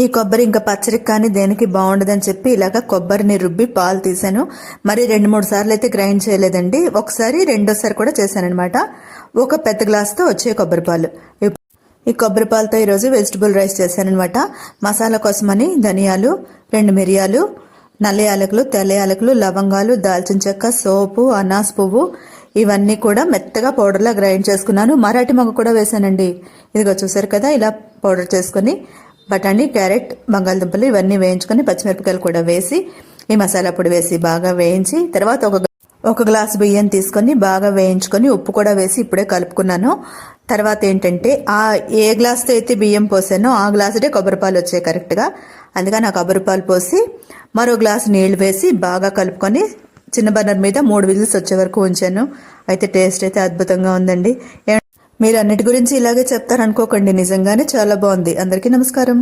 ఈ కొబ్బరి ఇంకా పచ్చడికి కానీ దేనికి బాగుండదని చెప్పి ఇలాగ కొబ్బరిని రుబ్బి పాలు తీసాను. మరి 2-3 సార్లు అయితే గ్రైండ్ చేయలేదండి, ఒకసారి రెండోసారి కూడా చేశానమాట. ఒక పెద్ద గ్లాస్తో వచ్చే కొబ్బరి పాలు. ఈ కొబ్బరి పాలతో ఈరోజు వెజిటబుల్ రైస్ చేశానమాట. మసాలా కోసమని ధనియాలు, 2 మిరియాలు, నల్ల యాలకులు, తెల్ల యాలకులు, లవంగాలు, దాల్చిన చెక్క, సోపు, అనాస్ పువ్వు ఇవన్నీ కూడా మెత్తగా పౌడర్లా గ్రైండ్ చేసుకున్నాను. మరాఠీ మొగ్గ కూడా వేసానండి. ఇదిగో చూసారు కదా, ఇలా పౌడర్ చేసుకుని బఠానీ, క్యారెట్, బంగాళదుంపలు ఇవన్నీ వేయించుకొని పచ్చిమిరపకాయలు కూడా వేసి ఈ మసాలా పొడి వేసి బాగా వేయించి తర్వాత ఒక గ్లాసు బియ్యం తీసుకొని బాగా వేయించుకొని ఉప్పు కూడా వేసి ఇప్పుడే కలుపుకున్నాను. తర్వాత ఏంటంటే ఏ గ్లాస్తో అయితే బియ్యం పోసానో ఆ గ్లాసుడే కొబ్బరి పాలు వచ్చాయి కరెక్ట్గా. అందుకని ఆ కొబ్బరి పాలు పోసి మరో గ్లాసు నీళ్లు వేసి బాగా కలుపుకొని చిన్న బర్నర్ మీద 3 విజిల్స్ వచ్చే వరకు ఉంచాను. అయితే టేస్ట్ అయితే అద్భుతంగా ఉందండి. మీరు అన్నిటి గురించి ఇలాగే చెప్తారనుకోకండి, నిజంగానే చాలా బాగుంది. అందరికీ నమస్కారం.